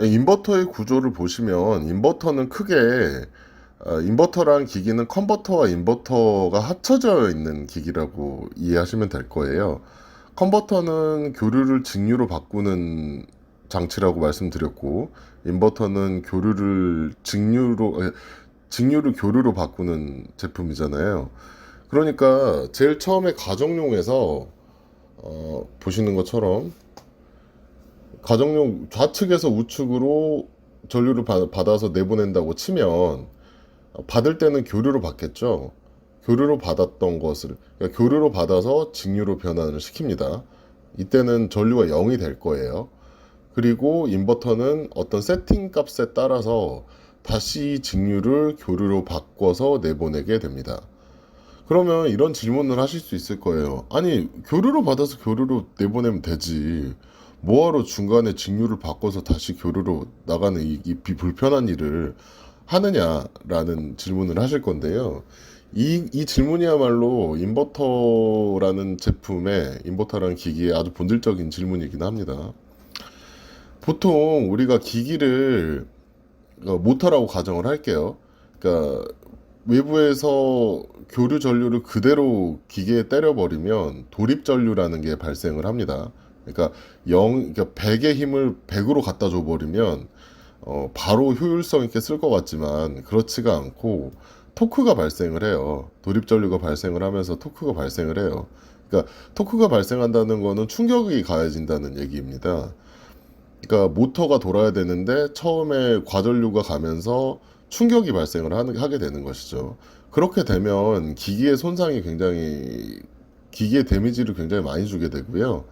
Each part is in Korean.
인버터의 구조를 보시면 인버터는 크게 인버터라는 기기는 컨버터와 인버터가 합쳐져 있는 기기라고 이해하시면 될 거예요. 컨버터는 교류를 직류로 바꾸는 장치라고 말씀드렸고, 인버터는 직류를 교류로 바꾸는 제품이잖아요. 그러니까 제일 처음에 가정용에서 보시는 것처럼 가정용 좌측에서 우측으로 전류를 받아서 내보낸다고 치면 받을 때는 교류로 받겠죠. 교류로 받았던 것을 그러니까 교류로 받아서 직류로 변환을 시킵니다. 이때는 전류가 0이 될 거예요. 그리고 인버터는 어떤 세팅 값에 따라서 다시 직류를 교류로 바꿔서 내보내게 됩니다. 그러면 이런 질문을 하실 수 있을 거예요. 아니, 교류로 받아서 교류로 내보내면 되지. 뭐하러 중간에 직류를 바꿔서 다시 교류로 나가는 이 불편한 일을 하느냐라는 질문을 하실 건데요. 이 질문이야말로 인버터라는 기기의 아주 본질적인 질문이긴 합니다. 보통 우리가 기기를 모터라고 가정을 할게요. 그러니까 외부에서 교류 전류를 그대로 기계에 때려버리면 도립 전류라는 게 발생을 합니다. 그러니까 그러니까 100의 힘을 100으로 갖다 줘버리면 바로 효율성 있게 쓸 것 같지만 그렇지가 않고 토크가 발생을 해요. 도립 전류가 발생을 하면서 토크가 발생을 해요. 그러니까 토크가 발생한다는 거는 충격이 가해진다는 얘기입니다. 그러니까 모터가 돌아야 되는데 처음에 과전류가 가면서 충격이 발생을 하게 되는 것이죠. 그렇게 되면 기기의 데미지를 굉장히 많이 주게 되고요.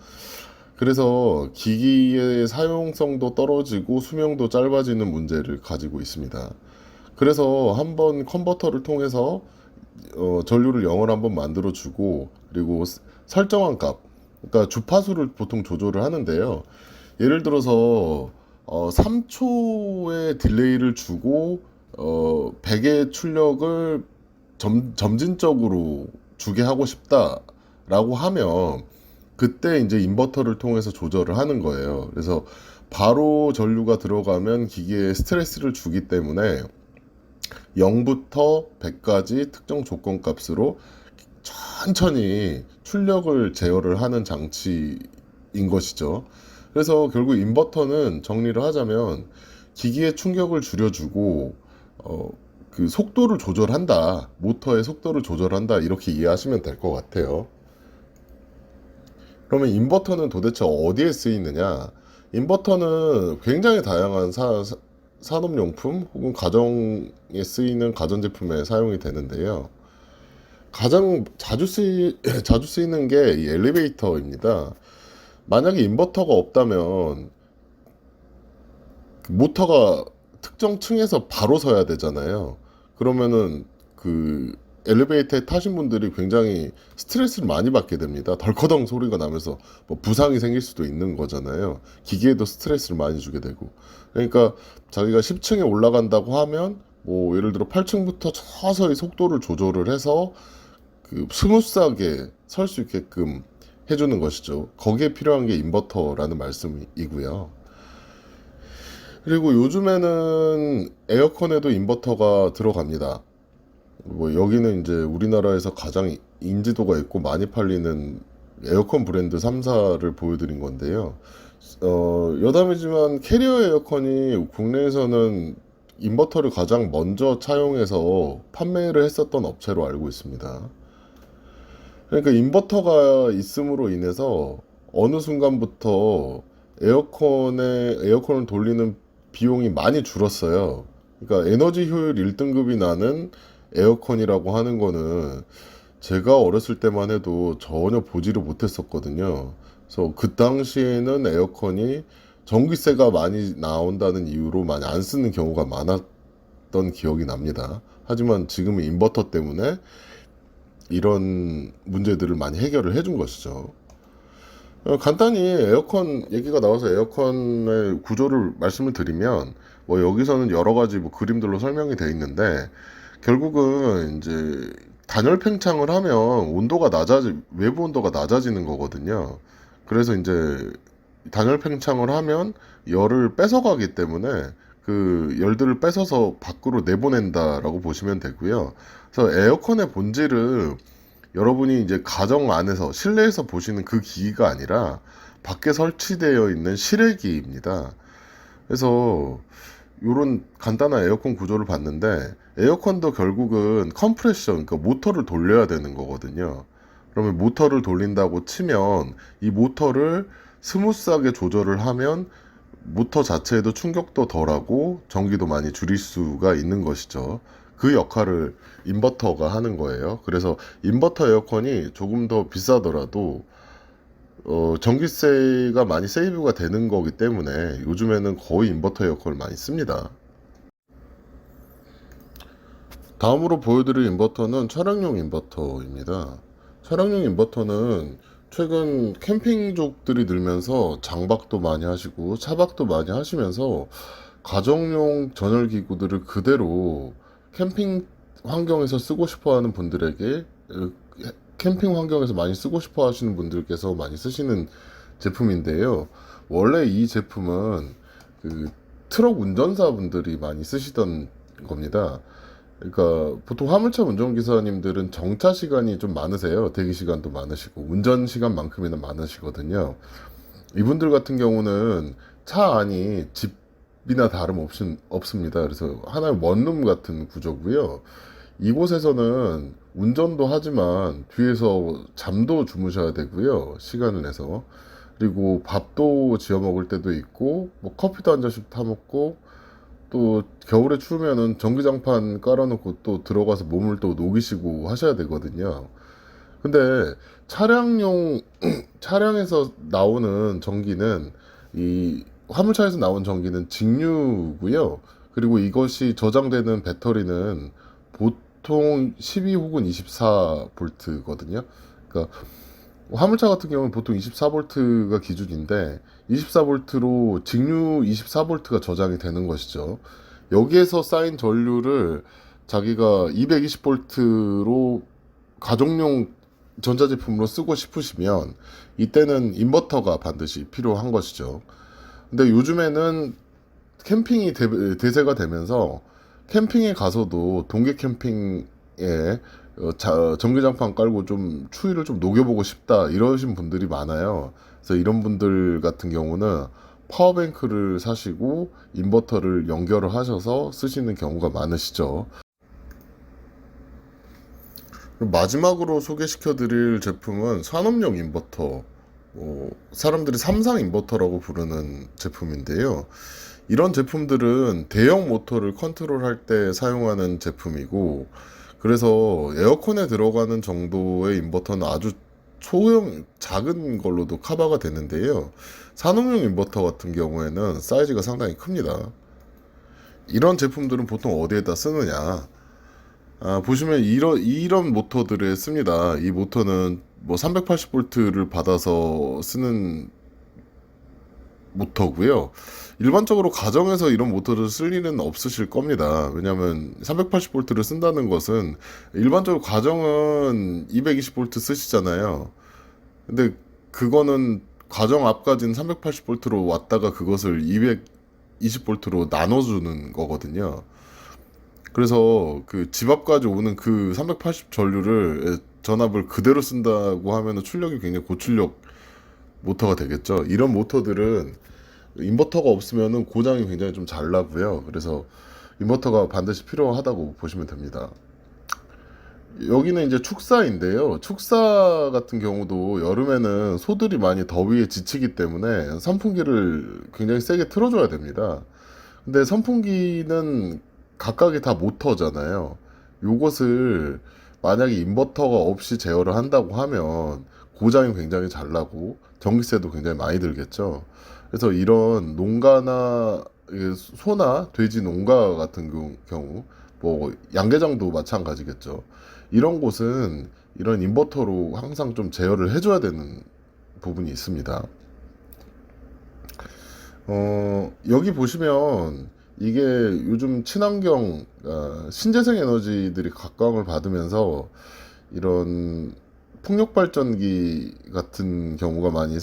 그래서 기기의 사용성도 떨어지고 수명도 짧아지는 문제를 가지고 있습니다. 그래서 한번 컨버터를 통해서 전류를 0을 한번 만들어 주고 그리고 설정한 값, 그러니까 주파수를 보통 조절을 하는데요. 예를 들어서 3초의 딜레이를 주고 100의 출력을 점진적으로 주게 하고 싶다라고 하면 그때 이제 인버터를 통해서 조절을 하는 거예요. 그래서 바로 전류가 들어가면 기계에 스트레스를 주기 때문에 0부터 100까지 특정 조건 값으로 천천히 출력을 제어를 하는 장치인 것이죠. 그래서 결국 인버터는 정리를 하자면 기기의 충격을 줄여주고 그 속도를 조절한다. 모터의 속도를 조절한다. 이렇게 이해하시면 될 것 같아요. 그러면 인버터는 도대체 어디에 쓰이느냐? 인버터는 굉장히 다양한 산업용품 혹은 가정에 쓰이는 가전제품에 사용이 되는데요. 가장 자주 쓰이는 게 이 엘리베이터입니다. 만약에 인버터가 없다면 모터가 특정 층에서 바로 서야 되잖아요. 그러면은 그 엘리베이터에 타신 분들이 굉장히 스트레스를 많이 받게 됩니다. 덜커덩 소리가 나면서 뭐 부상이 생길 수도 있는 거잖아요. 기계에도 스트레스를 많이 주게 되고. 그러니까 자기가 10층에 올라간다고 하면 뭐 예를 들어 8층부터 서서히 속도를 조절을 해서 그 스무스하게 설 수 있게끔 해주는 것이죠. 거기에 필요한 게 인버터라는 말씀이고요. 그리고 요즘에는 에어컨에도 인버터가 들어갑니다. 뭐 여기는 이제 우리나라에서 가장 인지도가 있고 많이 팔리는 에어컨 브랜드 3사를 보여드린 건데요. 여담이지만 캐리어 에어컨이 국내에서는 인버터를 가장 먼저 차용해서 판매를 했었던 업체로 알고 있습니다. 그러니까 인버터가 있음으로 인해서 어느 순간부터 에어컨을 돌리는 비용이 많이 줄었어요. 그러니까 에너지 효율 1등급이 나는 에어컨이라고 하는 거는 제가 어렸을 때만 해도 전혀 보지를 못했었거든요. 그래서 그 당시에는 에어컨이 전기세가 많이 나온다는 이유로 많이 안 쓰는 경우가 많았던 기억이 납니다. 하지만 지금은 인버터 때문에 이런 문제들을 많이 해결을 해준 것이죠. 간단히 에어컨 얘기가 나와서 에어컨의 구조를 말씀을 드리면 뭐 여기서는 여러 가지 뭐 그림들로 설명이 되어 있는데 결국은 이제 단열 팽창을 하면 외부 온도가 낮아지는 거거든요. 그래서 이제 단열 팽창을 하면 열을 뺏어가기 때문에 그 열들을 뺏어서 밖으로 내보낸다라고 보시면 되고요. 그래서 에어컨의 본질은 여러분이 이제 가정 안에서 실내에서 보시는 그 기기가 아니라 밖에 설치되어 있는 실외기입니다. 그래서 이런 간단한 에어컨 구조를 봤는데 에어컨도 결국은 컴프레션, 그러니까 모터를 돌려야 되는 거거든요. 그러면 모터를 돌린다고 치면 이 모터를 스무스하게 조절을 하면 모터 자체에도 충격도 덜하고 전기도 많이 줄일 수가 있는 것이죠. 그 역할을 인버터가 하는 거예요. 그래서 인버터 에어컨이 조금 더 비싸더라도 전기세가 많이 세이브가 되는 거기 때문에 요즘에는 거의 인버터 에어컨을 많이 씁니다. 다음으로 보여드릴 인버터는 차량용 인버터입니다. 차량용 인버터는 최근 캠핑족들이 늘면서 장박도 많이 하시고 차박도 많이 하시면서 가정용 전열기구들을 그대로 캠핑 환경에서 쓰고 싶어 하는 분들에게 캠핑 환경에서 많이 쓰고 싶어 하시는 분들께서 많이 쓰시는 제품인데요. 원래 이 제품은 그 트럭 운전사분들이 많이 쓰시던 겁니다. 그러니까 보통 화물차 운전기사님들은 정차 시간이 좀 많으세요. 대기 시간도 많으시고 운전 시간만큼이나 많으시거든요. 이분들 같은 경우는 차 안이 집이나 없습니다. 그래서 하나의 원룸 같은 구조고요. 이곳에서는 운전도 하지만 뒤에서 잠도 주무셔야 되고요. 시간을 내서. 그리고 밥도 지어 먹을 때도 있고, 뭐 커피도 한 잔씩 타 먹고, 또 겨울에 추우면은 전기장판 깔아놓고 또 들어가서 몸을 또 녹이시고 하셔야 되거든요. 근데 차량용 차량에서 나오는 전기는 이 화물차에서 나온 전기는 직류고요. 그리고 이것이 저장되는 배터리는 보통 12 혹은 24V거든요. 그러니까 화물차 같은 경우는 보통 24V가 기준인데 24V로 직류 24V가 저장이 되는 것이죠. 여기에서 쌓인 전류를 자기가 220V로 가정용 전자제품으로 쓰고 싶으시면 이때는 인버터가 반드시 필요한 것이죠. 근데 요즘에는 캠핑이 대세가 되면서 캠핑에 가서도 동계 캠핑에 전기장판 깔고 좀 추위를 좀 녹여보고 싶다 이러신 분들이 많아요. 그래서 이런 분들 같은 경우는 파워뱅크를 사시고 인버터를 연결을 하셔서 쓰시는 경우가 많으시죠. 그리고 마지막으로 소개시켜 드릴 제품은 산업용 인버터, 사람들이 삼상 인버터라고 부르는 제품인데요. 이런 제품들은 대형 모터를 컨트롤할 때 사용하는 제품이고, 그래서 에어컨에 들어가는 정도의 인버터는 아주 작은 걸로도 커버가 되는데요. 산업용 인버터 같은 경우에는 사이즈가 상당히 큽니다. 이런 제품들은 보통 어디에다 쓰느냐? 보시면 이런 모터들을 씁니다. 이 모터는 뭐 380V를 받아서 쓰는 모터고요. 일반적으로 가정에서 이런 모터를 쓸 일은 없으실 겁니다. 왜냐하면 380V를 쓴다는 것은 일반적으로 가정은 220V 쓰시잖아요. 근데 그거는 가정 앞까지는 380V로 왔다가 그것을 220V로 나눠주는 거거든요. 그래서 그 집 앞까지 오는 그 380 전류를 전압을 그대로 쓴다고 하면은 출력이 굉장히 고출력 모터가 되겠죠. 이런 모터들은 인버터가 없으면은 고장이 굉장히 좀 잘 나고요. 그래서 인버터가 반드시 필요하다고 보시면 됩니다. 여기는 이제 축사인데요. 축사 같은 경우도 여름에는 소들이 많이 더위에 지치기 때문에 선풍기를 굉장히 세게 틀어줘야 됩니다. 근데 선풍기는 각각이 다 모터잖아요. 요것을 만약에 인버터가 없이 제어를 한다고 하면 고장이 굉장히 잘 나고 전기세도 굉장히 많이 들겠죠. 그래서 이런 농가나 소나 돼지 농가 같은 경우 뭐 양계장도 마찬가지겠죠. 이런 곳은 이런 인버터로 항상 좀 제어를 해줘야 되는 부분이 있습니다. 여기 보시면 이게 요즘 친환경, 신재생 에너지들이 각광을 받으면서 이런 풍력 발전기 같은 경우가 많이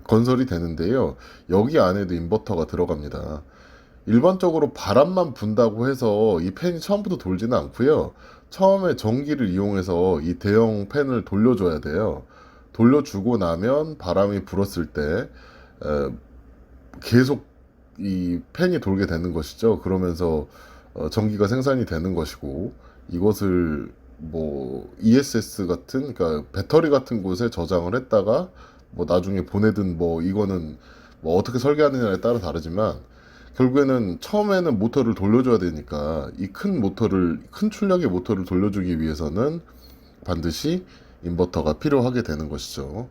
건설이 되는데요. 여기 안에도 인버터가 들어갑니다. 일반적으로 바람만 분다고 해서 이 팬이 처음부터 돌지는 않고요. 처음에 전기를 이용해서 이 대형 팬을 돌려줘야 돼요. 돌려주고 나면 바람이 불었을 때 에, 계속 이 팬이 돌게 되는 것이죠. 그러면서 전기가 생산이 되는 것이고, 이것을 뭐 ESS 같은, 그러니까 배터리 같은 곳에 저장을 했다가 뭐 나중에 보내든, 뭐 이거는 뭐 어떻게 설계하느냐에 따라 다르지만, 결국에는 처음에는 모터를 돌려줘야 되니까 이 큰 출력의 모터를 돌려주기 위해서는 반드시 인버터가 필요하게 되는 것이죠.